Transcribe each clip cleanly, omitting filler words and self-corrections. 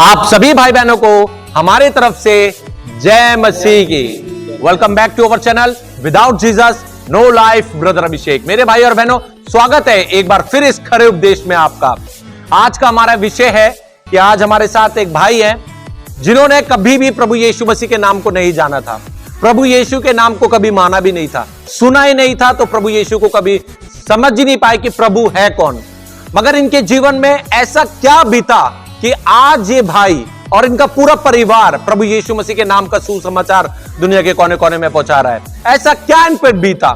आप सभी भाई बहनों को हमारी तरफ से जय मसीह की। Welcome back to our channel without Jesus no life brother Abhishek. मेरे भाई और बहनों, स्वागत है एक बार फिर इस खरे उपदेश में आपका। आज का हमारा विषय है कि आज हमारे साथ एक भाई है जिन्होंने कभी भी प्रभु यीशु मसीह के नाम को नहीं जाना था, प्रभु यीशु के नाम को कभी माना भी नहीं था, सुना ही नहीं था, तो प्रभु यीशु को कभी समझ ही नहीं पाए कि प्रभु है कौन। मगर इनके जीवन में ऐसा क्या बीता कि आज ये भाई और इनका पूरा परिवार प्रभु यीशु मसीह के नाम का सुसमाचार दुनिया के कोने कोने में पहुंचा रहा है। ऐसा क्या इन पर बीता,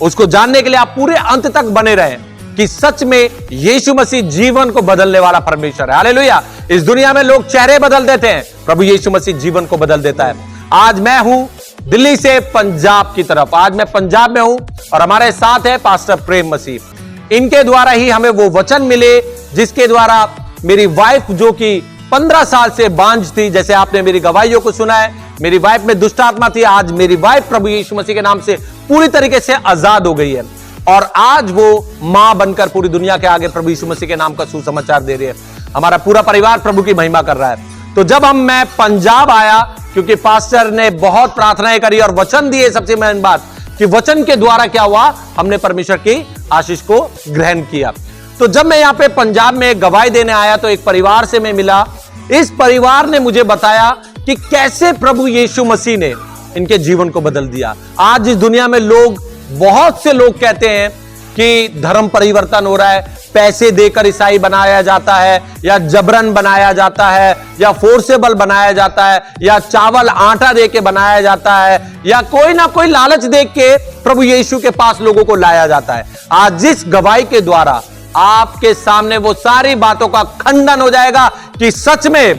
उसको जानने के लिए आप पूरे अंत तक बने रहें कि सच में यीशु मसीह जीवन को बदलने वाला परमेश्वर है। हालेलुया। इस दुनिया में लोग चेहरे बदल देते हैं, प्रभु यीशु मसीह जीवन को बदल देता है। आज मैं हूं दिल्ली से पंजाब की तरफ, आज मैं पंजाब में हूं और हमारे साथ है पास्टर प्रेम मसीह। इनके द्वारा ही हमें वो वचन मिले जिसके द्वारा मेरी वाइफ, जो कि 15 साल से बांझ थी, जैसे आपने मेरी गवाहियों को सुना है, मेरी वाइफ में दुष्ट आत्मा थी, आज मेरी वाइफ प्रभु यीशु मसीह के नाम से पूरी तरीके से आजाद हो गई है और आज वो मां बनकर पूरी दुनिया के आगे प्रभु यीशु मसीह के नाम का सुसमाचार दे रही है। हमारा पूरा परिवार प्रभु की महिमा कर रहा है। तो जब मैं पंजाब आया, क्योंकि पास्टर ने बहुत प्रार्थनाएं करी और वचन दिए, सबसे मेन बात कि वचन के द्वारा क्या हुआ, हमने परमेश्वर की आशीष को ग्रहण किया। तो जब मैं यहां पे पंजाब में एक गवाही देने आया तो एक परिवार से मैं मिला। इस परिवार ने मुझे बताया कि कैसे प्रभु यीशु मसीह ने इनके जीवन को बदल दिया। आज इस दुनिया में बहुत से लोग कहते हैं कि धर्म परिवर्तन हो रहा है, पैसे देकर ईसाई बनाया जाता है या जबरन बनाया जाता है या फोर्सेबल बनाया जाता है या चावल आटा देके बनाया जाता है या कोई ना कोई लालच देख के प्रभु यीशु के पास लोगों को लाया जाता है। आज जिस गवाही के द्वारा आपके सामने वो सारी बातों का खंडन हो जाएगा कि सच में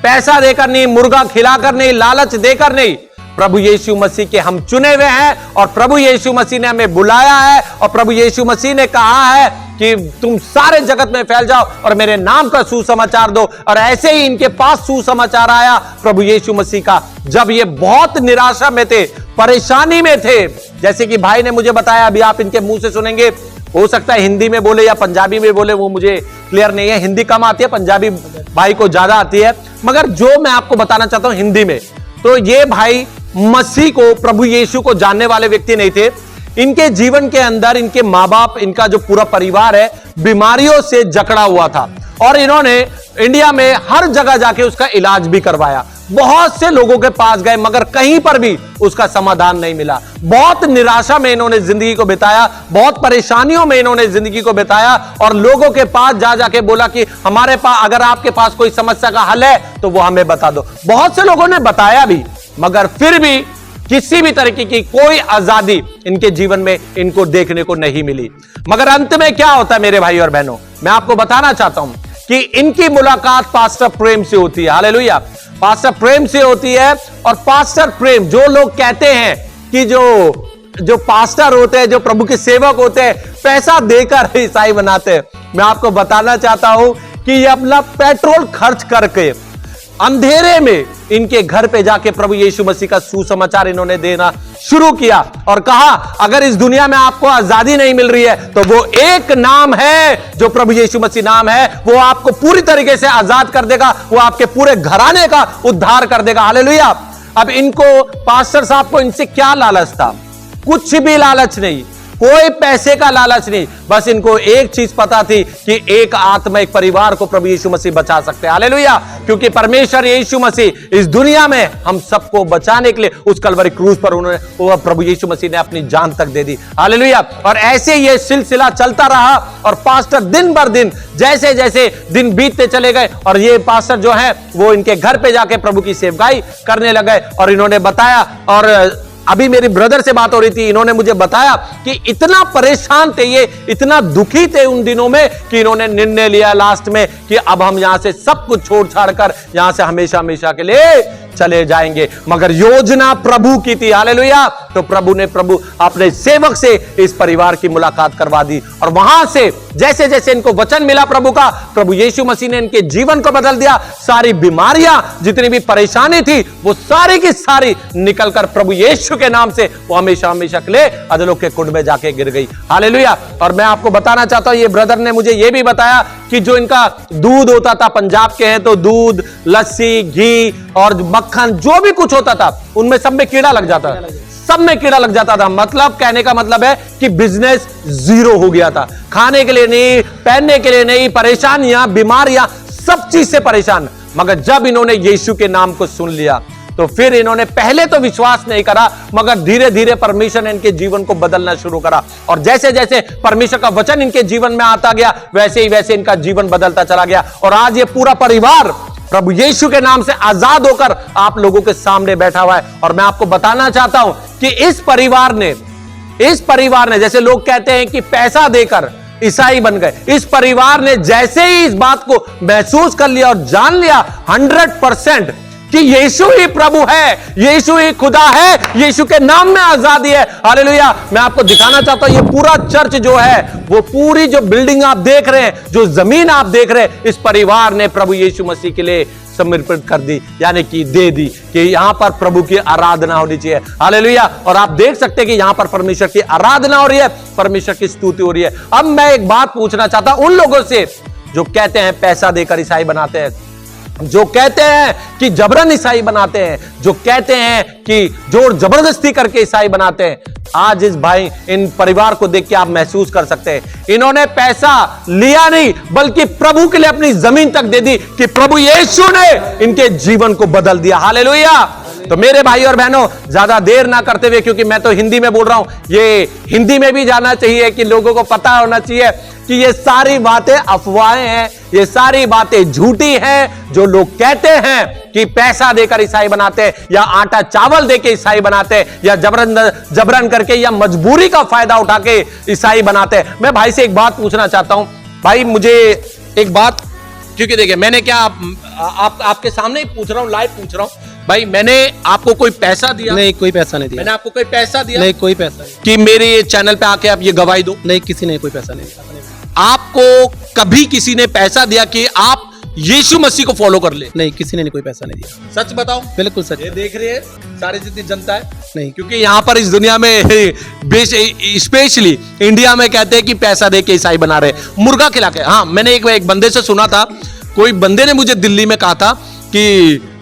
पैसा देकर नहीं, मुर्गा खिलाकर नहीं, लालच देकर नहीं, प्रभु यीशु मसीह के हम चुने हुए हैं और प्रभु यीशु मसीह ने हमें बुलाया है और प्रभु यीशु मसीह ने कहा है कि तुम सारे जगत में फैल जाओ और मेरे नाम का सुसमाचार दो। और ऐसे ही इनके पास सुसमाचार आया प्रभु यीशु मसीह का, जब ये बहुत निराशा में थे, परेशानी में थे। जैसे कि भाई ने मुझे बताया, अभी आप इनके मुंह से सुनेंगे, हो सकता है हिंदी में बोले या पंजाबी में बोले, वो मुझे क्लियर नहीं है। हिंदी कम आती है, पंजाबी भाई को ज्यादा आती है, मगर जो मैं आपको बताना चाहता हूं हिंदी में, तो ये भाई मसीह को, प्रभु यीशु को जानने वाले व्यक्ति नहीं थे। इनके जीवन के अंदर इनके माँ बाप, इनका जो पूरा परिवार है, बीमारियों से जकड़ा हुआ था और इन्होंने इंडिया में हर जगह जाके उसका इलाज भी करवाया। बहुत से लोगों के पास गए मगर कहीं पर भी उसका समाधान नहीं मिला। बहुत निराशा में इन्होंने जिंदगी को बिताया, बहुत परेशानियों में इन्होंने जिंदगी को बिताया और लोगों के पास जा जाके बोला कि हमारे पास, अगर आपके पास कोई समस्या का हल है तो वो हमें बता दो। बहुत से लोगों ने बताया भी, मगर फिर भी किसी भी तरीके की कोई आजादी इनके जीवन में इनको देखने को नहीं मिली। मगर अंत में क्या होता है मेरे भाई और बहनों, मैं आपको बताना चाहता हूं कि इनकी मुलाकात पास्टर प्रेम से होती है। हालेलुया। पास्टर प्रेम से होती है और पास्टर प्रेम, जो लोग कहते हैं कि जो पास्टर होते हैं, जो प्रभु के सेवक होते हैं, पैसा देकर ईसाई बनाते हैं, मैं आपको बताना चाहता हूं कि ये अपना पेट्रोल खर्च करके अंधेरे में इनके घर पे जाके प्रभु यीशु मसीह का सुसमाचार इन्होंने देना शुरू किया और कहा, अगर इस दुनिया में आपको आजादी नहीं मिल रही है तो वो एक नाम है, जो प्रभु यीशु मसीह नाम है, वो आपको पूरी तरीके से आजाद कर देगा, वो आपके पूरे घराने का उद्धार कर देगा। हालेलुया। अब इनको, पास्टर साहब को इनसे क्या लालच था? कुछ भी लालच नहीं, कोई पैसे का लालच नहीं, बस इनको एक चीज पता थी कि एक आत्मा, एक परिवार को प्रभु यीशु मसीह बचा सकते हैं। हालेलुया। क्योंकि परमेश्वर यीशु मसीह इस दुनिया में हम सबको बचाने के लिए उस कलवरी क्रूज पर उन्होंने, प्रभु यीशु मसीह ने अपनी जान तक दे दी। हालेलुया। और ऐसे ये सिलसिला चलता रहा और पास्टर दिन भर दिन, जैसे जैसे दिन बीतते चले गए और ये पास्टर जो है वो इनके घर पे जाके प्रभु की सेवकाई करने लगे और इन्होंने बताया, और अभी मेरी ब्रदर से बात हो रही थी, इन्होंने मुझे बताया कि इतना परेशान थे ये, इतना दुखी थे उन दिनों में कि इन्होंने निर्णय लिया लास्ट में कि अब हम यहां से सब कुछ छोड़ छाड़ कर यहां से हमेशा हमेशा के लिए चले जाएंगे। मगर योजना प्रभु की थी। हालेलुया। तो प्रभु ने अपने सेवक से इस परिवार की मुलाकात करवा दी और वहां से जैसे जैसे इनको वचन मिला प्रभु का, प्रभु यीशु मसीह ने इनके जीवन को बदल दिया। सारी बीमारियां, जितनी भी परेशानी थी, वो सारी की सारी निकलकर प्रभु यीशु के नाम से वो हमेशा हमेशा के लिए अधोलोक के कुंड में जाके गिर गई। हालेलुया। और मैं आपको बताना चाहता हूं, ये ब्रदर ने मुझे ये भी बताया कि जो इनका दूध होता था, पंजाब के हैं तो दूध, लस्सी, घी और मक्खन जो भी कुछ होता था उनमें सब में कीड़ा लग जाता था, सब में कीड़ा लग जाता था। मतलब कहने का मतलब है कि बिजनेस जीरो हो गया था। खाने के लिए नहीं, पहनने के लिए नहीं, परेशानियां, बीमारियां, सब चीज से परेशान। मगर जब इन्होंने यीशु के नाम को सुन लिया तो फिर इन्होंने पहले तो विश्वास नहीं करा, मगर धीरे धीरे परमेश्वर ने इनके जीवन को बदलना शुरू करा। और जैसे जैसे परमेश्वर का वचन इनके जीवन में आता गया वैसे ही वैसे इनका जीवन बदलता चला गया। और आज ये पूरा परिवार प्रभु यीशु के नाम से आजाद होकर आप लोगों के सामने बैठा हुआ है। और मैं आपको बताना चाहता हूं कि इस परिवार ने जैसे लोग कहते हैं कि पैसा देकर ईसाई बन गए, इस परिवार ने जैसे ही इस बात को महसूस कर लिया और जान लिया 100% कि यीशु ही प्रभु है, यीशु ही खुदा है, यीशु के नाम में आजादी है। हालेलुया। मैं आपको दिखाना चाहता हूं ये पूरा चर्च जो है, वो पूरी जो बिल्डिंग आप देख रहे हैं, जो जमीन आप देख रहे हैं, इस परिवार ने प्रभु यीशु मसीह के लिए समर्पित कर दी, यानी कि दे दी कि यहां पर प्रभु की आराधना होनी चाहिए। हालेलुया। और आप देख सकते हैं कि यहां पर परमेश्वर की आराधना हो रही है, परमेश्वर की स्तुति हो रही है। अब मैं एक बात पूछना चाहता हूं उन लोगों से जो कहते हैं पैसा देकर ईसाई बनाते हैं, जो कहते हैं कि जबरन ईसाई बनाते हैं, जो कहते हैं कि जोर जबरदस्ती करके ईसाई बनाते हैं। आज इस भाई इन परिवार को देख के आप महसूस कर सकते हैं, इन्होंने पैसा लिया नहीं बल्कि प्रभु के लिए अपनी जमीन तक दे दी कि प्रभु यीशु ने इनके जीवन को बदल दिया। हालेलुया। तो मेरे भाई और बहनों, ज्यादा देर ना करते हुए, क्योंकि मैं तो हिंदी में बोल रहा हूं, ये हिंदी में भी जाना चाहिए कि लोगों को पता होना चाहिए कि ये सारी बातें अफवाहें हैं, ये सारी बातें झूठी हैं। जो लोग कहते हैं कि पैसा देकर ईसाई बनाते हैं या आटा चावल देकर ईसाई बनाते हैं या जबरन करके या मजबूरी का फायदा उठा के ईसाई बनाते हैं। मैं भाई से एक बात पूछना चाहता हूं, भाई मुझे एक बात, क्योंकि देखिए मैंने क्या आपके सामने ही पूछ रहा हूं, लाइव पूछ रहा हूं, भाई मैंने आपको कोई पैसा दिया? नहीं, कोई पैसा नहीं दिया। मैंने आपको कोई पैसा दिया? नहीं, कोई पैसा नहीं। कि मेरे चैनल पे आके आप ये गवाही दो? नहीं, किसी ने कोई पैसा नहीं दिया। आपको कभी किसी ने पैसा दिया कि आप यीशु मसीह को फॉलो कर ले? नहीं, किसी ने कोई पैसा नहीं दिया। सच बताओ। बिल्कुल सच। ये देख रही है सारी जितनी जनता है? नहीं, क्योंकि यहाँ पर इस दुनिया में स्पेशली इंडिया में कहते हैं कि पैसा दे के ईसाई बना रहे, मुर्गा खिला के। हाँ, मैंने एक बंदे से सुना था, कोई बंदे ने मुझे दिल्ली में कहा था कि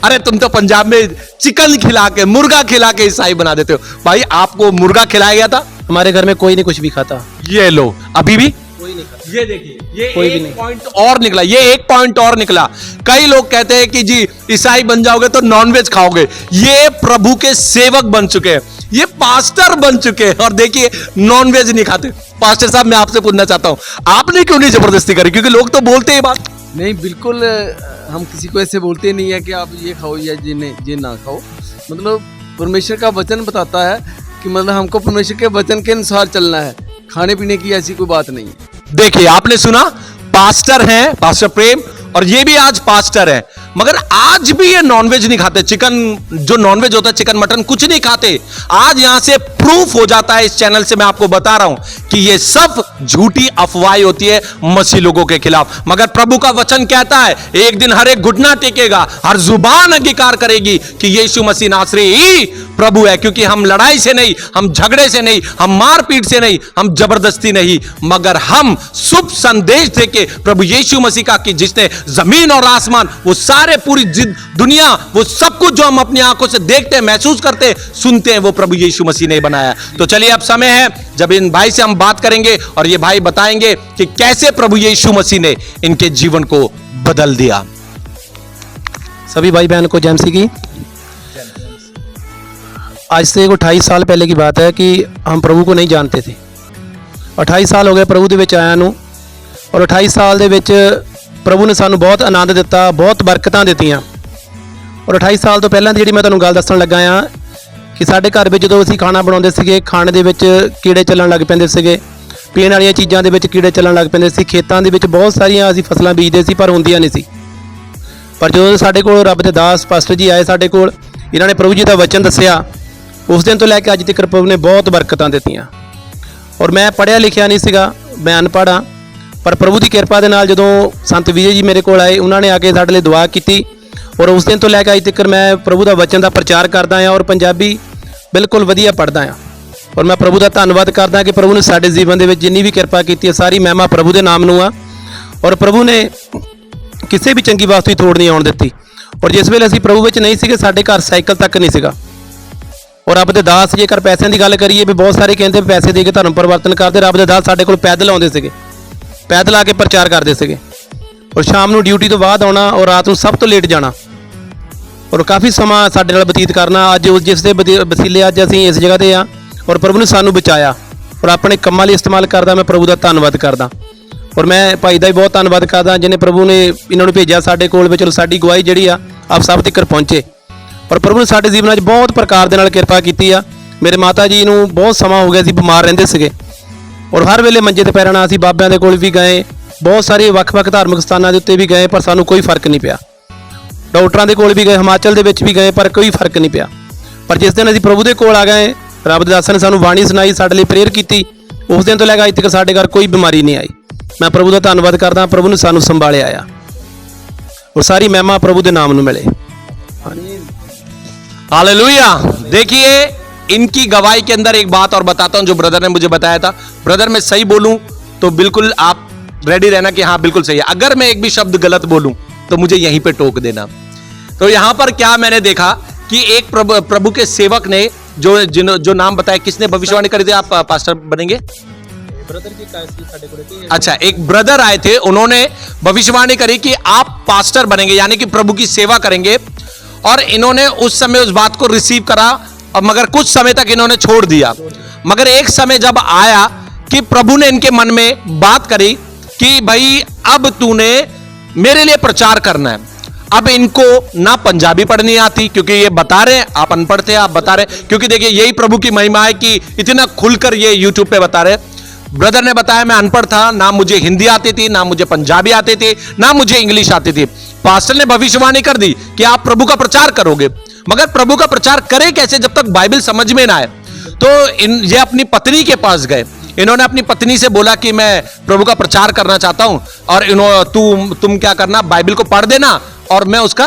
अरे तुम तो पंजाब में चिकन खिला के, मुर्गा खिला के ईसाई बना देते हो। भाई आपको मुर्गा खिलाया गया था? हमारे घर में कोई नहीं कुछ भी खाता। ये लो, अभी भी कोई नहीं खाता। ये देखिए, ये कोई भी एक नहीं। पॉइंट और निकला, ये एक पॉइंट और निकला। कई लोग कहते हैं कि जी ईसाई बन जाओगे तो नॉनवेज खाओगे। ये प्रभु के सेवक बन चुके हैं, ये पास्टर बन चुके हैं और देखिए नॉनवेज नहीं खाते। पास्टर साहब, मैं आपसे पूछना चाहता हूं, आपने क्यों नहीं जबरदस्ती करी? क्योंकि लोग तो बोलते हैं बात। नहीं, बिल्कुल हम किसी को ऐसे बोलते नहीं है कि आप ये खाओ या ये ना खाओ। मतलब परमेश्वर का वचन बताता है कि मतलब हमको परमेश्वर के वचन के अनुसार चलना है, खाने पीने की ऐसी कोई बात नहीं है। देखिए, आपने सुना, पास्टर हैं, पास्टर प्रेम, और ये भी आज पास्टर है, मगर आज भी ये नॉनवेज नहीं खाते। चिकन, जो नॉनवेज होता है, चिकन मटन कुछ नहीं खाते। आज यहां से प्रूफ हो जाता है, इस चैनल से मैं आपको बता रहा हूं कि ये सब झूठी अफवाहें होती है मसीह लोगों के खिलाफ। मगर प्रभु का वचन कहता है एक दिन हर एक घुटना टेकेगा, हर जुबान अंगीकार करेगी कि यीशु मसीह नासरी ही प्रभु है। क्योंकि हम लड़ाई से नहीं, हम झगड़े से नहीं, हम मारपीट से नहीं, हम जबरदस्ती नहीं, मगर हम शुभ संदेश देके प्रभु यीशु मसीह का कि जिसने जमीन और आसमान, वो सारे पूरी दुनिया, वो सब कुछ जो हम अपनी आंखों से देखते हैं, महसूस करते हैं, सुनते हैं, वो प्रभु यीशु मसीह ने बनाया। तो चलिए अब समय है जब इन भाई से हम बात करेंगे और ये भाई बताएंगे कि कैसे प्रभु यीशु मसीह ने इनके जीवन को बदल दिया। सभी भाई बहन को जय मसीह की। आज से 28 साल पहले की बात है कि हम प्रभु को नहीं जानते थे। 28 साल हो गए प्रभु ਦੇ ਵਿੱਚ ਆਇਆਂ ਨੂੰ, और 28 ਸਾਲ ਦੇ ਵਿੱਚ ਪ੍ਰਭੂ ਨੇ ਸਾਨੂੰ ਬਹੁਤ ਆਨੰਦ ਦਿੱਤਾ, ਬਹੁਤ ਬਰਕਤਾਂ ਦਿੱਤੀਆਂ। और 28 ਸਾਲ ਤੋਂ ਪਹਿਲਾਂ ਦੀ ਜਿਹੜੀ ਮੈਂ ਤੁਹਾਨੂੰ ਗੱਲ ਦੱਸਣ ਲੱਗਾ ਆ ਕਿ ਸਾਡੇ ਘਰ ਵਿੱਚ ਜਦੋਂ ਅਸੀਂ ਖਾਣਾ ਬਣਾਉਂਦੇ ਸੀਗੇ, ਖਾਣੇ ਦੇ ਵਿੱਚ ਕੀੜੇ ਚੱਲਣ ਲੱਗ ਪੈਂਦੇ ਸੀਗੇ, ਪੀਣ ਵਾਲੀਆਂ ਚੀਜ਼ਾਂ ਦੇ ਵਿੱਚ ਕੀੜੇ ਚੱਲਣ ਲੱਗ ਪੈਂਦੇ ਸੀ, ਖੇਤਾਂ ਦੇ ਵਿੱਚ ਬਹੁਤ ਸਾਰੀਆਂ ਅਸੀਂ ਫਸਲਾਂ ਬੀਜਦੇ ਸੀ ਪਰ ਹੁੰਦੀਆਂ ਨਹੀਂ ਸੀ। ਪਰ ਜਦੋਂ ਸਾਡੇ ਕੋਲ ਰੱਬ ਦੇ ਦਾਸ ਪਾਸਟਰ ਜੀ ਆਏ ਸਾਡੇ ਕੋਲ, ਇਹਨਾਂ ਨੇ ਪ੍ਰਭੂ ਜੀ ਦਾ ਵਚਨ ਦੱਸਿਆ, ਉਸ ਦਿਨ ਤੋਂ ਲੈ ਕੇ ਅੱਜ ਤੱਕ ਪ੍ਰਭੂ ਨੇ ਬਹੁਤ ਬਰਕਤਾਂ ਦਿੱਤੀਆਂ। और मैं पढ़िया लिखिया नहीं सीगा, मैं अनपढ़ हाँ, पर प्रभु की कृपा के नाल जदों संत विजय जी मेरे को आए, उन्होंने आके साडे लई दुआ की और उस दिन तो लैके अज तक मैं प्रभु का वचन का प्रचार करदा हाँ और पंजाबी बिल्कुल वधिया पढ़दा हाँ। और मैं प्रभु का धन्नवाद करदा कि प्रभु ने साडे जीवन दे विच जिन्नी भी कृपा की सारी महिमा प्रभु के नाम नूं आ। ਔਰ ਪ੍ਰਭੂ ਨੇ ਕਿਸੇ ਵੀ ਚੰਗੀ ਵਸਤੂ ਦੀ ਥੋੜ ਨਹੀਂ ਆਉਣ ਦਿੱਤੀ। ਔਰ ਜਿਸ ਵੇਲੇ ਅਸੀਂ ਪ੍ਰਭੂ ਵਿੱਚ ਨਹੀਂ ਸੀਗੇ, ਸਾਡੇ ਘਰ ਸਾਈਕਲ ਤੱਕ ਨਹੀਂ ਸੀਗਾ। ਔਰ ਰੱਬ ਦੇ ਦਾਸ, ਜੇਕਰ ਪੈਸਿਆਂ ਦੀ ਗੱਲ ਕਰੀਏ ਵੀ ਬਹੁਤ ਸਾਰੇ ਕਹਿੰਦੇ ਪੈਸੇ ਦੇ ਕੇ ਧਰਮ ਪਰਿਵਰਤਨ ਕਰਦੇ, ਰੱਬ ਦੇ ਦਾਸ ਸਾਡੇ ਕੋਲ ਪੈਦਲ ਆਉਂਦੇ ਸੀਗੇ, ਪੈਦਲ ਆ ਕੇ ਪ੍ਰਚਾਰ ਕਰਦੇ ਸੀਗੇ। ਔਰ ਸ਼ਾਮ ਨੂੰ ਡਿਊਟੀ ਤੋਂ ਬਾਅਦ ਆਉਣਾ ਔਰ ਰਾਤ ਨੂੰ ਸਭ ਤੋਂ ਲੇਟ ਜਾਣਾ ਔਰ ਕਾਫੀ ਸਮਾਂ ਸਾਡੇ ਨਾਲ ਬਤੀਤ ਕਰਨਾ। ਅੱਜ ਉਸ ਜਿਸ ਦੇ ਵਸੀਲੇ ਅੱਜ ਅਸੀਂ ਇਸ ਜਗ੍ਹਾ ਤੇ ਆ ਔਰ ਪ੍ਰਭੂ ਨੇ ਸਾਨੂੰ ਬਚਾਇਆ ਔਰ ਆਪਣੇ ਕੰਮਾਂ ਲਈ ਇਸਤੇਮਾਲ ਕਰਦਾ। ਮੈਂ ਪ੍ਰਭੂ ਦਾ ਧੰਨਵਾਦ ਕਰਦਾ ਔਰ ਮੈਂ ਭਾਈ ਦਾ ਵੀ ਬਹੁਤ ਧੰਨਵਾਦ ਕਰਦਾ ਜਿਹਨੇ ਪ੍ਰਭੂ ਨੇ ਇਹਨਾਂ ਨੂੰ ਭੇਜਿਆ ਸਾਡੇ ਕੋਲ ਵੀ। ਚਲੋ ਸਾਡੀ ਗਵਾਹੀ ਜਿਹੜੀ ਆ ਆਪ ਸਭ ਤੱਕ ਪਹੁੰਚੇ ਔਰ ਪ੍ਰਭੂ ਨੇ ਸਾਡੇ ਜੀਵਨਾਂ 'ਚ ਬਹੁਤ ਪ੍ਰਕਾਰ ਦੇ ਨਾਲ ਕਿਰਪਾ ਕੀਤੀ ਆ। ਮੇਰੇ ਮਾਤਾ ਜੀ ਨੂੰ ਬਹੁਤ ਸਮਾਂ ਹੋ ਗਿਆ ਸੀ, ਬਿਮਾਰ ਰਹਿੰਦੇ ਸੀਗੇ ਔਰ ਹਰ ਵੇਲੇ ਮੰਜੇ ਤੇ ਪੈ ਰਹਿਣਾ। ਅਸੀਂ ਬਾਬਿਆਂ ਦੇ ਕੋਲ ਵੀ ਗਏ, ਬਹੁਤ ਸਾਰੇ ਵੱਖ-ਵੱਖ ਧਾਰਮਿਕ ਸਥਾਨਾਂ ਦੇ ਉੱਤੇ ਵੀ ਗਏ, ਪਰ ਸਾਨੂੰ ਕੋਈ ਫਰਕ ਨਹੀਂ ਪਿਆ। ਡਾਕਟਰਾਂ ਦੇ ਕੋਲ ਵੀ ਗਏ, ਹਿਮਾਚਲ ਦੇ ਵਿੱਚ ਵੀ ਗਏ, ਪਰ ਕੋਈ ਫਰਕ ਨਹੀਂ ਪਿਆ। ਪਰ ਜਿਸ ਦਿਨ ਅਸੀਂ ਪ੍ਰਭੂ ਦੇ ਕੋਲ ਆ ਗਏ, ਰੱਬ ਦੇ ਦਾਸਾਂ ਨੇ ਸਾਨੂੰ ਬਾਣੀ ਸੁਣਾਈ, ਸਾਡੇ ਲਈ ਪ੍ਰੇਅਰ ਕੀਤੀ, ਉਸ ਦਿਨ ਤੋਂ ਲੈ ਕੇ ਅੱਜ ਤੱਕ ਸਾਡੇ ਘਰ ਕੋਈ ਬਿਮਾਰੀ ਨਹੀਂ ਆਈ। ਮੈਂ ਪ੍ਰਭੂ ਦਾ ਧੰਨਵਾਦ ਕਰਦਾ, ਪ੍ਰਭੂ ਨੇ ਸਾਨੂੰ ਸੰਭਾਲਿਆ ਆ और सारी महिमा प्रभु के नाम में मिले। हालेलुया। देखिए इनकी गवाही के अंदर एक बात और बताता हूं जो ब्रदर ने मुझे बताया था। ब्रदर मैं सही बोलूं तो बिल्कुल आप रेडी रहना कि हाँ बिल्कुल सही है। अगर मैं एक भी शब्द गलत बोलूं तो मुझे यहीं पे टोक देना। तो यहां पर क्या मैंने देखा कि एक प्रभु के सेवक ने जो नाम बताया, किसने भविष्यवाणी करी थी? आप पास्टर बनेंगे? अच्छा, एक ब्रदर आए थे, उन्होंने भविष्यवाणी करी कि आप पास्टर बनेंगे, यानी कि प्रभु की सेवा करेंगे। और इन्होंने उस समय उस बात को रिसीव करा, और मगर कुछ समय तक इन्होंने छोड़ दिया। मगर एक समय जब आया कि प्रभु ने इनके मन में बात करी कि भाई अब तूने मेरे लिए प्रचार करना है। अब इनको ना पंजाबी पढ़नी आती, क्योंकि ये बता रहे हैं, आप अनपढ़ थे, आप बता रहे हैं, क्योंकि देखिए यही प्रभु की महिमा है कि इतना खुलकर ये यूट्यूब पे बता रहे। ब्रदर ने बताया मैं अनपढ़ था, ना मुझे हिंदी आती थी, ना मुझे पंजाबी आती थी, ना मुझे इंग्लिश आती थी। पास्टर ने भविष्यवाणी कर दी कि आप प्रभु का प्रचार करोगे, मगर प्रभु का प्रचार करें कैसे जब तक बाइबल समझ में ना आए। तो ये अपनी पत्नी के पास गए। इन्होंने अपनी पत्नी से बोला कि मैं प्रभु का प्रचार करना चाहता हूं, और तुम क्या करना, बाइबल को पढ़ देना और मैं उसका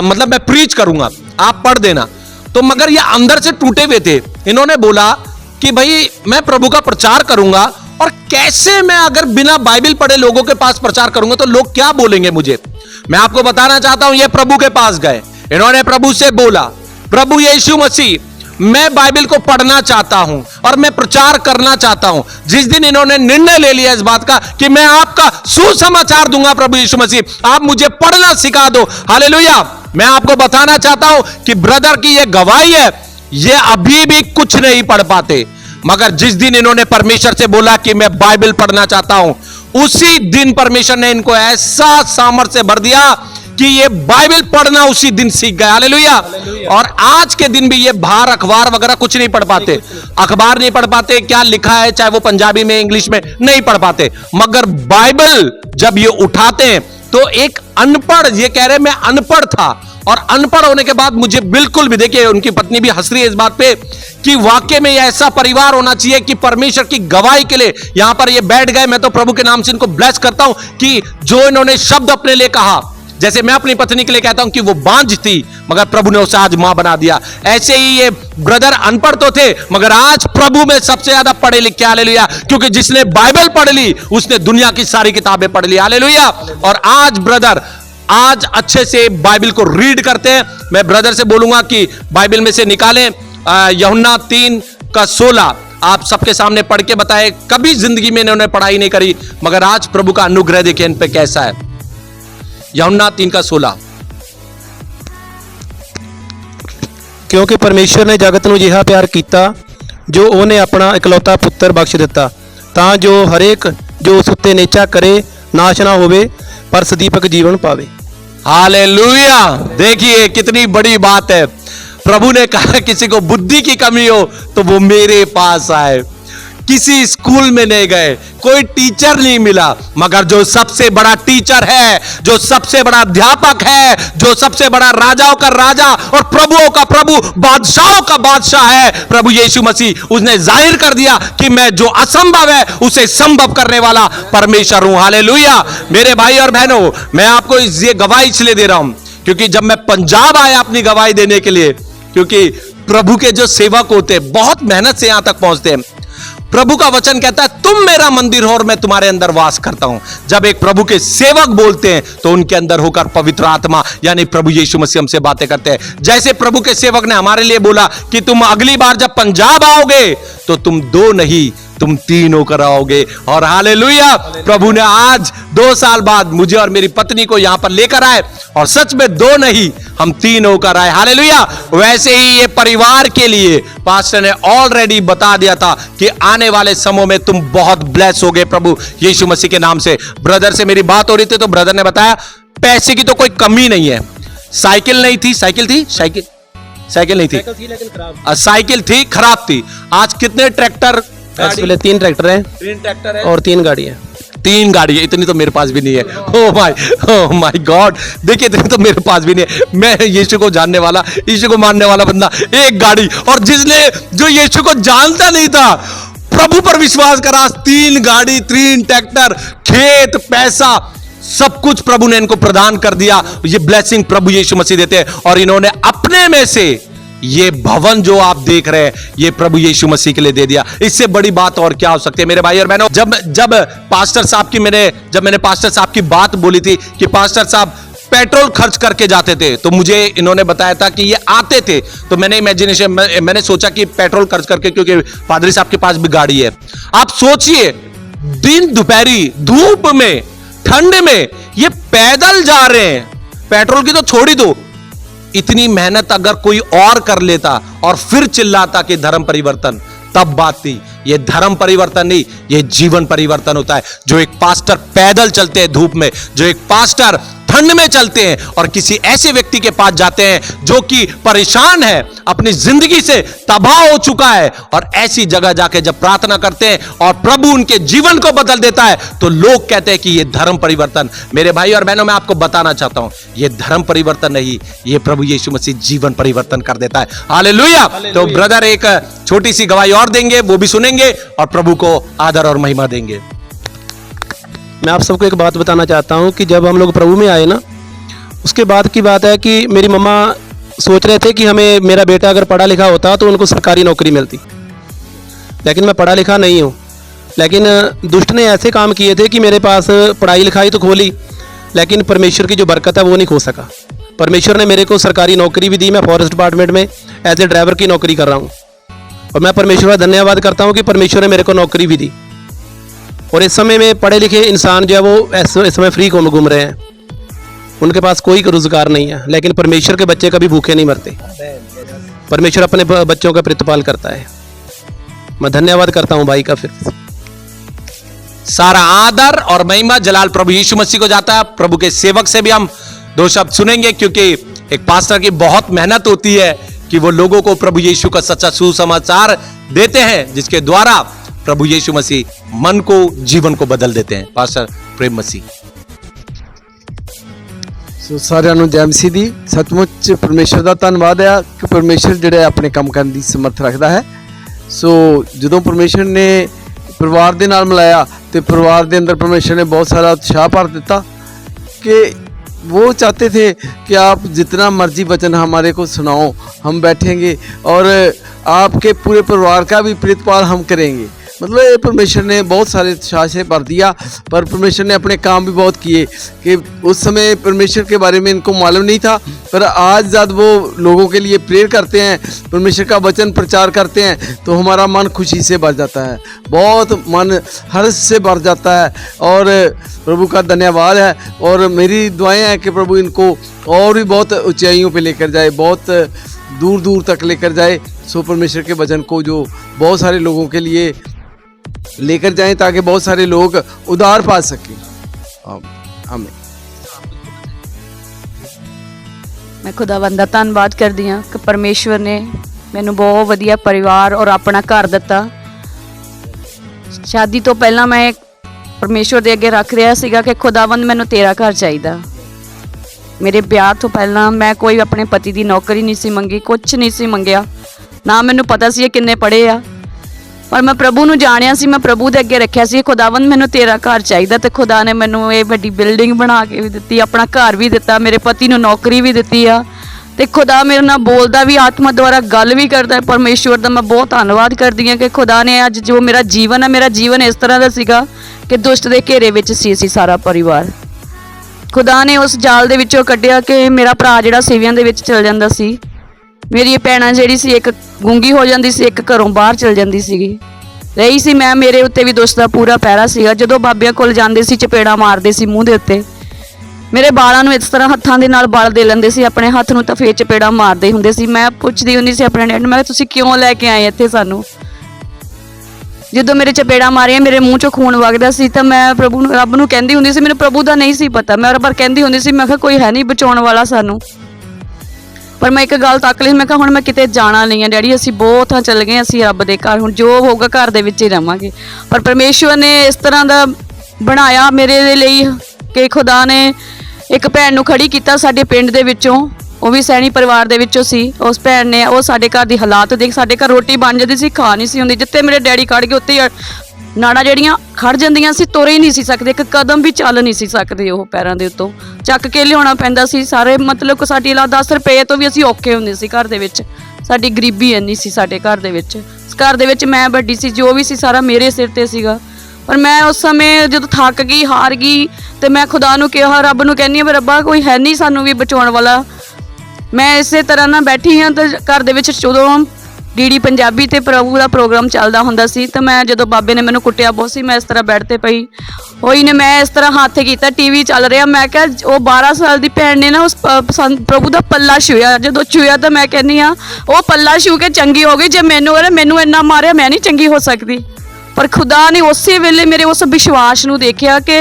मतलब मैं प्रीच करूंगा, आप पढ़ देना। तो मगर ये अंदर से टूटे हुए थे। इन्होंने बोला कि भाई मैं प्रभु का प्रचार करूंगा, और कैसे मैं अगर बिना बाइबल पढ़े लोगों के पास प्रचार करूंगा तो लोग क्या बोलेंगे मुझे। मैं आपको बताना चाहता हूं, ये प्रभु के पास गए, इन्होंने प्रभु से बोला, प्रभु यीशु मसीह मैं बाइबल को पढ़ना चाहता हूं और मैं प्रचार करना चाहता हूं। जिस दिन इन्होंने निर्णय ले लिया इस बात का कि मैं आपका सुसमाचार दूंगा प्रभु यीशु मसीह, आप मुझे पढ़ना सिखा दो। हालेलुया। मैं आपको बताना चाहता हूं कि ब्रदर की यह गवाही है, ये अभी भी कुछ नहीं पढ़ पाते, मगर जिस दिन इन्होंने परमेश्वर से बोला कि मैं बाइबल पढ़ना चाहता हूं, उसी दिन परमेश्वर ने इनको ऐसा सामर्थ्य भर दिया कि ये बाइबल पढ़ना उसी दिन सीख गए। हालेलुया। और आज के दिन भी ये बाहर अखबार वगैरह कुछ नहीं पढ़ पाते, अखबार नहीं पढ़ पाते, क्या लिखा है चाहे वो पंजाबी में इंग्लिश में नहीं पढ़ पाते, मगर बाइबल जब ये उठाते हैं तो एक अनपढ़, ये कह रहे मैं अनपढ़ था, और अनपढ़ होने के बाद मुझे बिल्कुल भी, देखिए उनकी पत्नी भी हंस रही है इस बात पे कि वाकई में ऐसा परिवार होना चाहिए कि परमेश्वर की गवाही के लिए यहां पर ये बैठ गए। मैं तो प्रभु के नाम से इनको ब्लेस करता हूं कि जो इन्होंने शब्द अपने लिए कहा, जैसे मैं अपनी पत्नी के लिए कहता हूं कि वो बांझ थी मगर प्रभु ने उसे आज मां बना दिया, ऐसे ही ये ब्रदर अनपढ़ तो थे मगर आज प्रभु में सबसे ज्यादा पढ़े लिखे। हालेलुया। क्योंकि जिसने बाइबल पढ़ ली उसने दुनिया की सारी किताबें पढ़ ली। हालेलुया। और आज ब्रदर आज अच्छे से बाइबल को रीड करते हैं। मैं ब्रदर से बोलूंगा कि बाइबल में से निकालें यूहन्ना 3:16 आप सबके सामने पढ़ के बताएं। कभी जिंदगी में इन्होंने पढ़ाई नहीं करी, मगर आज प्रभु का अनुग्रह देखिए इन पे कैसा है। यूहन्ना 3:16 क्योंकि परमेश्वर ने जगत नूं जिहा प्यार कीता जो उन्हें अपना इकलौता पुत्र बख्श दिता, तां जो हरेक जो उस उत्ते नेचा करे नाश ना होवे पर सदीपक जीवन पावे। हालेलुया। देखिए कितनी बड़ी बात है। प्रभु ने कहा किसी को बुद्धि की कमी हो तो वो मेरे पास आए। किसी स्कूल में नहीं गए, कोई टीचर नहीं मिला, मगर जो सबसे बड़ा टीचर है, जो सबसे बड़ा अध्यापक है, जो सबसे बड़ा राजाओं का राजा और प्रभुओं का प्रभु, बादशाहों का बादशाह है प्रभु यीशु मसीह, उसने जाहिर कर दिया कि मैं जो असंभव है उसे संभव करने वाला परमेश्वर हूं। हालेलुया। मेरे भाई और बहनों, मैं आपको ये गवाही इसलिए दे रहा हूं क्योंकि जब मैं पंजाब आया अपनी गवाही देने के लिए, क्योंकि प्रभु के जो सेवक होते हैं बहुत मेहनत से यहां तक पहुंचते हैं, प्रभु का वचन कहता है तुम मेरा मंदिर हो और मैं तुम्हारे अंदर वास करता हूं। जब एक प्रभु के सेवक बोलते हैं तो उनके अंदर होकर पवित्र आत्मा यानी प्रभु यीशु मसीह हमसे बातें करते हैं। जैसे प्रभु के सेवक ने हमारे लिए बोला कि तुम अगली बार जब पंजाब आओगे तो तुम 2 नहीं तुम 3 होकर आओगे। और हालेलुया, प्रभु ने आज 2 साल बाद मुझे और मेरी पत्नी को यहां पर लेकर आए और सच में 2 नहीं हम 3 होकर आए। हालेलुया। वैसे ही ये परिवार के लिए पास्टर ने ऑलरेडी बता दिया था कि आने वाले समय में तुम बहुत ब्लेस होगे प्रभु यीशु मसीह के नाम से। ब्रदर से मेरी बात हो रही थी तो ब्रदर ने बताया पैसे की तो कोई कमी नहीं है। साइकिल नहीं थी, साइकिल थी, साइकिल नहीं थी, साइकिल थी खराब थी। आज कितने ट्रैक्टर? 3 ट्रैक्टर हैं, 3 ट्रैक्टर है, और 3 गाड़ी है। 3 गाड़ी है, इतनी तो मेरे पास भी नहीं है। ओह माय गॉड, देखिए इतनी तो मेरे पास भी नहीं है। मैं यीशु को जानने वाला, यीशु को मानने वाला बंदा, 1 गाड़ी। और जिसने जो यीशु को जानता नहीं था प्रभु पर विश्वास करा, 3 गाड़ी, 3 ट्रैक्टर, खेत, पैसा, सब कुछ प्रभु ने इनको प्रदान कर दिया। ये ब्लेसिंग प्रभु यीशु मसीह देते हैं और इन्होंने अपने में से ये भवन जो आप देख रहे हैं ये प्रभु यीशु मसीह के लिए दे दिया। इससे बड़ी बात और क्या हो सकती है मेरे भाई और बहनों। जब पास्टर साहब की मैंने पास्टर साहब की बात बोली थी कि पास्टर साहब पेट्रोल खर्च करके जाते थे, तो मुझे इन्होंने बताया था कि ये आते थे, तो मैंने सोचा कि पेट्रोल खर्च करके, क्योंकि पादरी साहब के पास भी गाड़ी है। आप सोचिए दिन दोपहरी धूप में, ठंड में ये पैदल जा रहे हैं। पेट्रोल की तो छोड़ ही दो, इतनी मेहनत अगर कोई और कर लेता और फिर चिल्लाता कि धर्म परिवर्तन, तब बात थी। ये धर्म परिवर्तन नहीं, ये जीवन परिवर्तन होता है। जो एक पास्टर पैदल चलते हैं धूप में, जो एक पास्टर ठंड में चलते हैं और किसी ऐसे व्यक्ति के पास जाते हैं जो कि परेशान है, अपनी जिंदगी से तबाह हो चुका है, और ऐसी जगह जाके जब प्रार्थना करते हैं और प्रभु उनके जीवन को बदल देता है, तो लोग कहते हैं कि ये धर्म परिवर्तन। मेरे भाई और बहनों, मैं आपको बताना चाहता हूं ये धर्म परिवर्तन नहीं, ये प्रभु यीशु मसीह जीवन परिवर्तन कर देता है। हालेलुया। तो ब्रदर एक छोटी सी गवाही और देंगे, वो भी सुनेंगे और प्रभु को आदर और महिमा देंगे। मैं आप सबको एक बात बताना चाहता हूं कि जब हम लोग प्रभु में आए ना, उसके बाद की बात है कि मेरी मम्मा सोच रहे थे कि हमें, मेरा बेटा अगर पढ़ा लिखा होता तो उनको सरकारी नौकरी मिलती, लेकिन मैं पढ़ा लिखा नहीं हूं। लेकिन दुष्ट ने ऐसे काम किए थे कि मेरे पास पढ़ाई लिखाई तो खोली, लेकिन परमेश्वर की जो बरकत है वो नहीं खो सका। परमेश्वर ने मेरे को सरकारी नौकरी भी दी। मैं फॉरेस्ट डिपार्टमेंट में एज ए ड्राइवर की नौकरी कर रहा हूँ, और मैं परमेश्वर का धन्यवाद करता हूँ कि परमेश्वर ने मेरे को नौकरी भी दी। और इस समय में पढ़े लिखे इंसान जो है वो इस समय फ्री घूम रहे हैं, उनके पास कोई रोजगार नहीं है, लेकिन परमेश्वर के बच्चे कभी भूखे नहीं मरते। परमेश्वर अपने बच्चों का प्रतिपाल करता है। मैं धन्यवाद करता हूं भाई का। फिर सारा आदर और महिमा जलाल प्रभु यीशु मसीह को जाता है। प्रभु के सेवक से भी हम 2 शब्द सुनेंगे, क्योंकि एक पास्टर की बहुत मेहनत होती है कि वो लोगों को प्रभु यीशु का सच्चा सुसमाचार देते हैं, जिसके द्वारा प्रभु यीशु मसीह मन को, जीवन को बदल देते हैं। पास्टर प्रेम मसीह। ਸੋ ਸਾਰਿਆਂ ਨੂੰ ਜੈ ਮਸੀਹ ਦੀ। ਸੱਚਮੁੱਚ ਪਰਮੇਸ਼ਰ ਦਾ ਧੰਨਵਾਦ ਹੈ ਕਿ ਪਰਮੇਸ਼ਰ ਜਿਹੜਾ ਆਪਣੇ ਕੰਮ ਕਰਨ ਦੀ ਸਮਰੱਥ ਰੱਖਦਾ ਹੈ। ਸੋ ਜਦੋਂ ਪਰਮੇਸ਼ਰ ਨੇ ਪਰਿਵਾਰ ਦੇ ਨਾਲ ਮਿਲਾਇਆ ਤੇ ਪਰਿਵਾਰ ਦੇ ਅੰਦਰ ਪਰਮੇਸ਼ਰ ਨੇ ਬਹੁਤ ਸਾਰਾ ਉਤਸ਼ਾਹ ਭਰ ਦਿੱਤਾ कि वो चाहते थे कि आप जितना मर्जी वचन हमारे को सुनाओ, हम बैठेंगे और आपके पूरे परिवार का भी प्रतिपाल हम करेंगे। मतलब ये परमेश्वर ने बहुत सारे उत्साह से भर दिया, पर परमेश्वर ने अपने काम भी बहुत किए कि उस समय परमेश्वर के बारे में इनको मालूम नहीं था, पर आज जब वो लोगों के लिए प्रेयर करते हैं, परमेश्वर का वचन प्रचार करते हैं, तो हमारा मन खुशी से भर जाता है, बहुत मन हर्ष से भर जाता है। और प्रभु का धन्यवाद है, और मेरी दुआएं हैं कि प्रभु इनको और भी बहुत ऊंचाइयों पे लेकर जाए, बहुत दूर दूर तक लेकर जाए। सो परमेश्वर के वचन को जो बहुत सारे लोगों के लिए लेकर जाएं, ताकि बहुत सारे लोग उद्धार पा सकें। आमीन। मैं खुदावंद दा धन्नवाद करदी हां कि परमेश्वर ने मैनू बहुत वधिया परिवार और अपना घर दिता। शादी तो पहला मैं परमेश्वर दे अगे रख रहा सीगा कि खुदावंद मैनू तेरा घर चाहिदा। मेरे ब्याह तो पहला मैं कोई अपने पति की नौकरी नहीं सी मंगी, कुछ नहीं सी मंगिया, ना मैनू पता सी किन्ने पढ़े आ, पर मैं प्रभु नूं जाणिया सी। मैं प्रभु दे अगे रखिया सी खुदावंद मैनू तेरा घर चाहिदा, ते खुदा ने मैनू ये वड्डी बिल्डिंग बना के भी दित्ती, अपना घर भी दिता, मेरे पति नूं नौकरी भी दित्ती आ, ਤੇ ਖੁਦਾ ਮੇਰੇ ਨਾਲ ਬੋਲਦਾ ਵੀ, ਆਤਮਾ ਦੁਆਰਾ ਗੱਲ ਵੀ ਕਰਦਾ ਹੈ। ਪਰਮੇਸ਼ਵਰ ਦਾ ਮੈਂ ਬਹੁਤ ਧੰਨਵਾਦ ਕਰਦੀ ਹਾਂ ਕਿ ਖੁਦਾ ਨੇ ਅੱਜ ਜੋ ਮੇਰਾ ਜੀਵਨ ਹੈ, ਮੇਰਾ ਜੀਵਨ ਇਸ ਤਰ੍ਹਾਂ ਦਾ ਸੀਗਾ ਕਿ ਦੁਸ਼ਟ ਦੇ ਘੇਰੇ ਵਿੱਚ ਸੀ ਅਸੀਂ ਸਾਰਾ ਪਰਿਵਾਰ। ਖੁਦਾ ਨੇ ਉਸ ਜਾਲ ਦੇ ਵਿੱਚੋਂ ਕੱਢਿਆ ਕਿ ਮੇਰਾ ਭਰਾ ਜਿਹੜਾ ਸੀਵਿਆਂ ਦੇ ਵਿੱਚ ਚਲ ਜਾਂਦਾ ਸੀ, ਮੇਰੀ ਭੈਣਾਂ ਜਿਹੜੀ ਸੀ ਇੱਕ ਗੂੰਗੀ ਹੋ ਜਾਂਦੀ ਸੀ, ਇੱਕ ਘਰੋਂ ਬਾਹਰ ਚਲ ਜਾਂਦੀ ਸੀਗੀ। ਰਹੀ ਸੀ ਮੈਂ, ਮੇਰੇ ਉੱਤੇ ਵੀ ਦੁਸ਼ਟ ਦਾ ਪੂਰਾ ਪਹਿਰਾ ਸੀਗਾ। ਜਦੋਂ ਬਾਬਿਆਂ ਕੋਲ ਜਾਂਦੇ ਸੀ ਚਪੇੜਾ ਮਾਰਦੇ ਸੀ ਮੂੰਹ ਦੇ ਉੱਤੇ, ਮੇਰੇ ਬਾਲਾਂ ਨੂੰ ਇਸ ਤਰ੍ਹਾਂ ਹੱਥਾਂ ਦੇ ਨਾਲ ਬਲ ਦੇ ਲੈਂਦੇ ਸੀ, ਆਪਣੇ ਹੱਥ ਨੂੰ ਤਾਂ ਫੇਰ ਚਪੇੜਾ ਮਾਰਦੇ ਹੁੰਦੇ ਸੀ। ਮੈਂ ਪੁੱਛਦੀ ਹੁੰਦੀ ਸੀ ਆਪਣੇ ਡੈਡ ਨੂੰ, ਮੈਂ ਕਿਹਾ ਤੁਸੀਂ ਕਿਉਂ ਲੈ ਕੇ ਆਏ ਇੱਥੇ ਸਾਨੂੰ? ਜਦੋਂ ਮੇਰੇ ਚਪੇੜਾ ਮਾਰੀਆਂ ਮੇਰੇ ਮੂੰਹ ਚੋਂ ਖੂਨ ਵਗਦਾ ਸੀ ਤਾਂ ਮੈਂ ਪ੍ਰਭੂ ਨੂੰ, ਰੱਬ ਨੂੰ ਕਹਿੰਦੀ ਹੁੰਦੀ ਸੀ, ਮੈਨੂੰ ਪ੍ਰਭੂ ਦਾ ਨਹੀਂ ਸੀ ਪਤਾ। ਮੈਂ ਪਰ ਕਹਿੰਦੀ ਹੁੰਦੀ ਸੀ, ਮੈਂ ਕਿਹਾ ਕੋਈ ਹੈ ਨਹੀਂ ਬਚਾਉਣ ਵਾਲਾ ਸਾਨੂੰ। ਪਰ ਮੈਂ ਇੱਕ ਗੱਲ ਤੱਕ ਲਈ, ਮੈਂ ਕਿਹਾ ਹੁਣ ਮੈਂ ਕਿਤੇ ਜਾਣਾ ਨਹੀਂ ਹੈ ਡੈਡੀ, ਅਸੀਂ ਬਹੁਤ ਥਾਂ ਚੱਲ ਗਏ, ਅਸੀਂ ਰੱਬ ਦੇ ਘਰ, ਹੁਣ ਜੋ ਹੋਊਗਾ ਘਰ ਦੇ ਵਿੱਚ ਹੀ ਰਵਾਂਗੇ। ਪਰ ਪਰਮੇਸ਼ਵਰ ਨੇ ਇਸ ਤਰ੍ਹਾਂ ਦਾ ਬਣਾਇਆ ਮੇਰੇ ਦੇ ਲਈ ਕਿ ਖੁਦਾ ਨੇ ਇੱਕ ਭੈਣ ਨੂੰ ਖੜੀ ਕੀਤਾ ਸਾਡੇ ਪਿੰਡ ਦੇ ਵਿੱਚੋਂ, ਉਹ ਵੀ ਸੈਣੀ ਪਰਿਵਾਰ ਦੇ ਵਿੱਚੋਂ ਸੀ। ਉਸ ਭੈਣ ਨੇ, ਉਹ ਸਾਡੇ ਘਰ ਦੀ ਹਾਲਾਤ ਦੇਖ, ਸਾਡੇ ਘਰ ਰੋਟੀ ਬਣ ਜਾਂਦੀ ਸੀ, ਖਾ ਨਹੀਂ ਸੀ ਹੁੰਦੀ। ਜਿੱਥੇ ਮੇਰੇ ਡੈਡੀ ਖੜ ਗਏ ਉੱਥੇ ਨਾੜਾਂ ਜਿਹੜੀਆਂ ਖੜ ਜਾਂਦੀਆਂ ਸੀ, ਤੁਰ ਹੀ ਨਹੀਂ ਸੀ ਸਕਦੇ, ਇੱਕ ਕਦਮ ਵੀ ਚੱਲ ਨਹੀਂ ਸੀ ਸਕਦੇ। ਉਹ ਪੈਰਾਂ ਦੇ ਉੱਤੋਂ ਚੱਕ ਕੇ ਲਿਆਉਣਾ ਪੈਂਦਾ ਸੀ ਸਾਰੇ, ਮਤਲਬ ਸਾਡੀ ਲਾ 10 ਰੁਪਏ ਤੋਂ ਵੀ ਅਸੀਂ ਔਖੇ ਹੁੰਦੇ ਸੀ ਘਰ ਦੇ ਵਿੱਚ। ਸਾਡੀ ਗਰੀਬੀ ਇੰਨੀ ਸੀ ਸਾਡੇ ਘਰ ਦੇ ਵਿੱਚ। ਇਸ ਘਰ ਦੇ ਵਿੱਚ ਮੈਂ ਵੱਡੀ ਸੀ, ਜੋ ਵੀ ਸੀ ਸਾਰਾ ਮੇਰੇ ਸਿਰ ਤੇ ਸੀਗਾ। ਪਰ ਮੈਂ ਉਸ ਸਮੇਂ ਜਦੋਂ ਥੱਕ ਗਈ, ਹਾਰ ਗਈ, ਤੇ ਮੈਂ ਖੁਦਾ ਨੂੰ ਕਿਹਾ, ਰੱਬ ਨੂੰ ਕਹਿੰਦੀ ਹਾਂ ਵੀ ਰੱਬਾ ਕੋਈ ਹੈ ਨਹੀਂ ਸਾਨੂੰ ਵੀ ਬਚਾਉਣ ਵਾਲਾ। ਮੈਂ ਇਸੇ ਤਰ੍ਹਾਂ ਨਾਲ ਬੈਠੀ ਹਾਂ ਤੇ ਘਰ ਦੇ ਵਿੱਚ ਜਦੋਂ ਡੀਡੀ ਪੰਜਾਬੀ ਤੇ ਪ੍ਰਭੂ ਦਾ ਪ੍ਰੋਗਰਾਮ ਚੱਲਦਾ ਹੁੰਦਾ ਸੀ, ਤਾਂ ਮੈਂ ਜਦੋਂ ਬਾਬੇ ਨੇ ਮੈਨੂੰ ਕੁੱਟਿਆ ਬਹੁਤ ਸੀ, ਮੈਂ ਇਸ ਤਰ੍ਹਾਂ ਬੈੱਡ ਤੇ ਪਈ ਹੋਈ ਨੇ, ਮੈਂ ਇਸ ਤਰ੍ਹਾਂ ਹੱਥ ਕੀਤਾ, ਟੀਵੀ ਚੱਲ ਰਿਹਾ, ਮੈਂ ਕਿਹਾ ਉਹ 12 ਸਾਲ ਦੀ ਭੈਣ ਨੇ ਨਾ ਉਸ ਪ੍ਰਭੂ ਦਾ ਪੱਲਾ ਛੂਇਆ। ਜਦੋਂ ਛੂਇਆ ਤਾਂ ਮੈਂ ਕਹਿੰਦੀ ਹਾਂ ਉਹ ਪੱਲਾ ਛੂ ਕੇ ਚੰਗੀ ਹੋ ਗਈ, ਜੇ ਮੈਨੂੰ ਇੰਨਾ ਮਾਰਿਆ ਮੈਂ ਨਹੀਂ ਚੰਗੀ ਹੋ ਸਕਦੀ। ਪਰ ਖੁਦਾ ਨੇ ਉਸੇ ਵੇਲੇ ਮੇਰੇ ਉਸ ਵਿਸ਼ਵਾਸ ਨੂੰ ਦੇਖਿਆ ਕਿ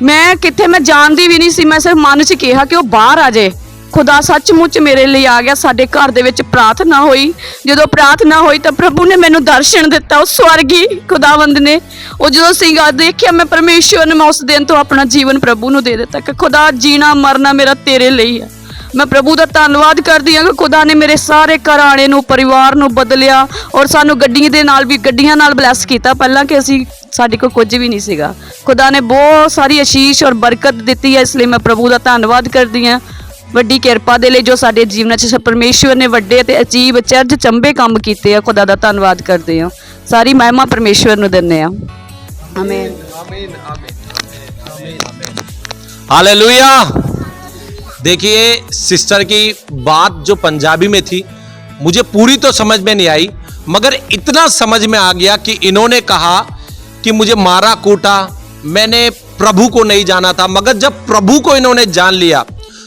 ਮੈਂ ਕਿੱਥੇ, ਮੈਂ ਜਾਣਦੀ ਵੀ ਨਹੀਂ ਸੀ, ਮੈਂ ਸਿਰਫ ਮਨ 'ਚ ਕਿਹਾ ਕਿ ਉਹ ਬਾਹਰ ਆ ਜਾਏ। ਖੁਦਾ ਸੱਚਮੁੱਚ ਮੇਰੇ ਲਈ ਆ ਗਿਆ। ਸਾਡੇ ਘਰ ਦੇ ਵਿੱਚ ਪ੍ਰਾਰਥਨਾ ਹੋਈ। ਜਦੋਂ ਪ੍ਰਾਰਥਨਾ ਹੋਈ ਤਾਂ ਪ੍ਰਭੂ ਨੇ ਮੈਨੂੰ ਦਰਸ਼ਨ ਦਿੱਤਾ, ਉਹ ਸਵਰਗੀ ਖੁਦਾਵੰਦ ਨੇ। ਉਹ ਜਦੋਂ ਸੀਗਾ ਦੇਖਿਆ ਮੈਂ ਪਰਮੇਸ਼ਵਰ ਨੇ, ਮੈਂ ਉਸ ਦਿਨ ਤੋਂ ਆਪਣਾ ਜੀਵਨ ਪ੍ਰਭੂ ਨੂੰ ਦੇ ਦਿੱਤਾ ਕਿ ਖੁਦਾ ਜੀਣਾ ਮਰਨਾ ਮੇਰਾ ਤੇਰੇ ਲਈ ਹੈ। ਮੈਂ ਪ੍ਰਭੂ ਦਾ ਧੰਨਵਾਦ ਕਰਦੀ ਹਾਂ ਕਿ ਖੁਦਾ ਨੇ ਮੇਰੇ ਸਾਰੇ ਘਰਾਣੇ ਨੂੰ, ਪਰਿਵਾਰ ਨੂੰ ਬਦਲਿਆ ਔਰ ਸਾਨੂੰ ਗੱਡੀਆਂ ਨਾਲ ਬਲੈਸ ਕੀਤਾ, ਪਹਿਲਾਂ ਕਿ ਸਾਡੇ ਕੋਲ ਕੁਝ ਵੀ ਨਹੀਂ ਸੀਗਾ। ਖੁਦਾ ਨੇ ਬਹੁਤ ਸਾਰੀ ਆਸ਼ੀਸ਼ ਔਰ ਬਰਕਤ ਦਿੱਤੀ ਹੈ, ਇਸ ਲਈ ਮੈਂ ਪ੍ਰਭੂ ਦਾ ਧੰਨਵਾਦ ਕਰਦੀ ਹਾਂ ਵੱਡੀ ਕਿਰਪਾ ਦੇ ਲਈ ਜੋ ਸਾਡੇ ਜੀਵਨਾਂ 'ਚ ਪਰਮੇਸ਼ਵਰ ਨੇ ਵੱਡੇ ਤੇ ਅਜੀਬ ਚਰਜ ਚੰਬੇ ਕੰਮ ਕੀਤੇ ਆ। ਖੁਦਾ ਦਾ ਧੰਨਵਾਦ ਕਰਦੇ ਹਾਂ। ਸਾਰੀ ਮਹਿਮਾ ਪਰਮੇਸ਼ਵਰ ਨੂੰ ਦਿੰਦੇ ਹਾਂ। ਆਮੀਨ। हालेलुया। देखिए सिस्टर की बात जो पंजाबी में थी मुझे पूरी तो समझ में नहीं आई, मगर इतना समझ में आ गया कि इन्होंने कहा कि मुझे मारा कूटा, मैंने प्रभु को नहीं जाना था, मगर जब प्रभु को इन्होंने जान लिया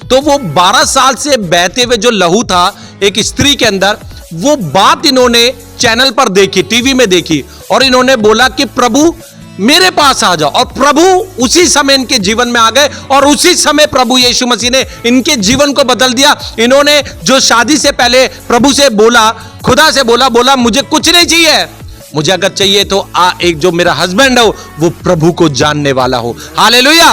तो वो 12 साल से बहते हुए जो लहू था एक स्त्री के अंदर, वो बात इन्होंने चैनल पर देखी, टीवी में देखी, और इन्होंने बोला कि प्रभु मेरे पास आ जाओ। और प्रभु उसी समय इनके जीवन में आ गए और उसी समय प्रभु यीशु मसीह ने इनके जीवन को बदल दिया। इन्होंने जो शादी से पहले प्रभु से बोला, खुदा से बोला मुझे कुछ नहीं चाहिए, मुझे अगर चाहिए तो एक जो मेरा हस्बैंड हो वो प्रभु को जानने वाला हो। हालेलुया।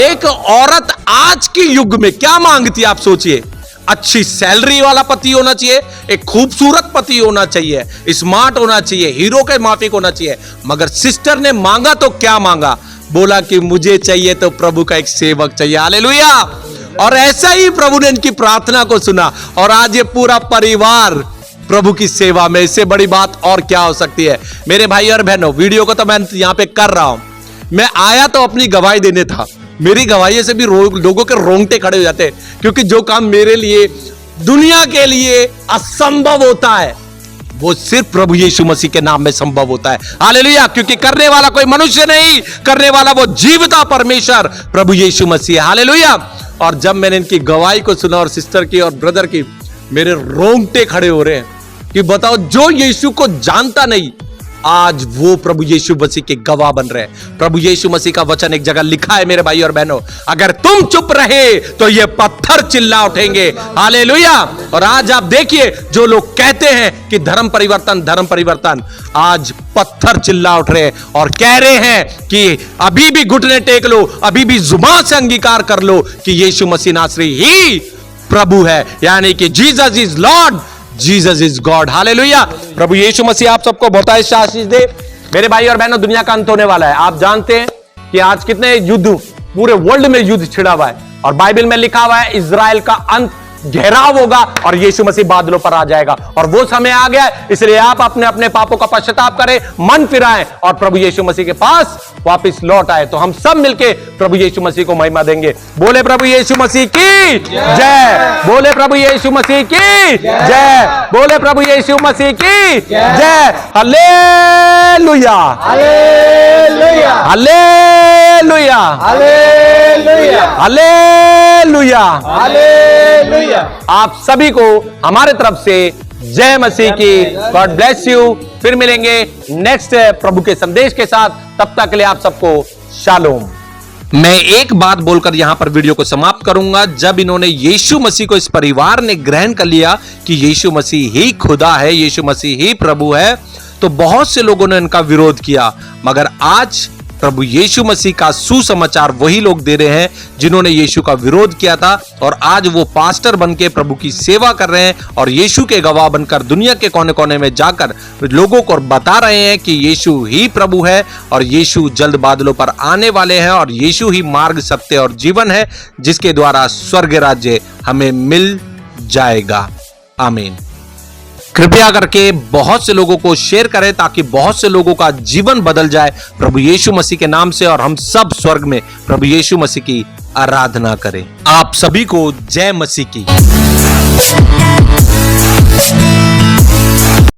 एक औरत आज के युग में क्या मांगती है आप सोचिए? अच्छी सैलरी वाला पति होना चाहिए, एक खूबसूरत पति होना चाहिए, स्मार्ट होना चाहिए, हीरो के माफिक होना चाहिए। मगर सिस्टर ने मांगा तो क्या मांगा? बोला कि मुझे चाहिए तो प्रभु का एक सेवक चाहिए। हालेलुया। और ऐसा ही प्रभु ने इनकी प्रार्थना को सुना और आज ये पूरा परिवार प्रभु की सेवा में। इससे बड़ी बात और क्या हो सकती है? मेरे भाई और बहनों, वीडियो को तो मैं यहां पे कर रहा हूं, मैं आया तो अपनी गवाही देने था। मेरी गवाही से भी लोगों के रोंगटे खड़े हो जाते हैं, क्योंकि जो काम मेरे लिए, दुनिया के लिए असंभव होता है, वो सिर्फ प्रभु यीशु मसीह के नाम में संभव होता है। हालेलुया। क्योंकि करने वाला कोई मनुष्य नहीं, करने वाला वो जीवता परमेश्वर प्रभु यीशु मसीह। हालेलुया। और जब मैंने इनकी गवाही को सुना और सिस्टर की और ब्रदर की, मेरे रोंगटे खड़े हो रहे हैं कि बताओ, जो यीशु को जानता नहीं आज वो प्रभु यीशु मसीह के गवाह बन रहे हैं। प्रभु यीशु मसीह का वचन एक जगह लिखा है मेरे भाई और बहनों, अगर तुम चुप रहे तो ये पत्थर चिल्ला उठेंगे। हालेलुया। और आज आप देखिए, जो लोग कहते हैं कि धर्म परिवर्तन, आज पत्थर चिल्ला उठ रहे हैं और कह रहे हैं कि अभी भी घुटने टेक लो, अभी भी जुबान से अंगीकार कर लो कि यीशु मसीह नासरी ही प्रभु है, यानी कि Jesus is lord, Jesus is God. Hallelujah. प्रभु यीशु मसीह आप सबको बहुत आशीष दे। मेरे भाई और बहनों, दुनिया का अंत होने वाला है। आप जानते हैं कि आज कितने युद्ध, पूरे वर्ल्ड में युद्ध छिड़ा हुआ है, और बाइबल में लिखा हुआ है इजराइल का अंत घेराव होगा और यीशु मसीह बादलों पर आ जाएगा। और वो समय आ गया है, इसलिए आप अपने अपने पापों का पश्चाताप करें, मन फिराएं और प्रभु यीशु मसीह के पास वापस लौट आए। तो हम सब मिलके प्रभु यीशु मसीह को महिमा देंगे। बोले प्रभु यीशु मसीह की जय, बोले प्रभु यीशु मसीह की जय, बोले प्रभु यीशु मसीह की जय। Hallelujah, hallelujah, hallelujah, hallelujah, hallelujah. Hallelujah. आप सभी को हमारे तरफ से जय मसीह की। God bless you. फिर मिलेंगे नेक्स्ट प्रभु के संदेश के साथ। तब तक के लिए आप सबको शालोम। मैं एक बात बोलकर यहां पर वीडियो को समाप्त करूंगा। जब इन्होंने यीशु मसीह को, इस परिवार ने ग्रहण कर लिया कि यीशु मसीह ही खुदा है, यीशु मसीह ही प्रभु है, तो बहुत से लोगों ने इनका विरोध किया। मगर आज प्रभु यीशु मसीह का सुसमाचार वही लोग दे रहे हैं जिन्होंने यीशु का विरोध किया था, और आज वो पास्टर बनके प्रभु की सेवा कर रहे हैं और यीशु के गवाह बनकर दुनिया के कोने कोने में जाकर लोगों को बता रहे हैं कि यीशु ही प्रभु है और यीशु जल्द बादलों पर आने वाले हैं और यीशु ही मार्ग, सत्य और जीवन है, जिसके द्वारा स्वर्ग राज्य हमें मिल जाएगा। आमीन। कृपया करके बहुत से लोगों को शेयर करें ताकि बहुत से लोगों का जीवन बदल जाए प्रभु यीशु मसीह के नाम से, और हम सब स्वर्ग में प्रभु यीशु मसीह की आराधना करें। आप सभी को जय मसीह की।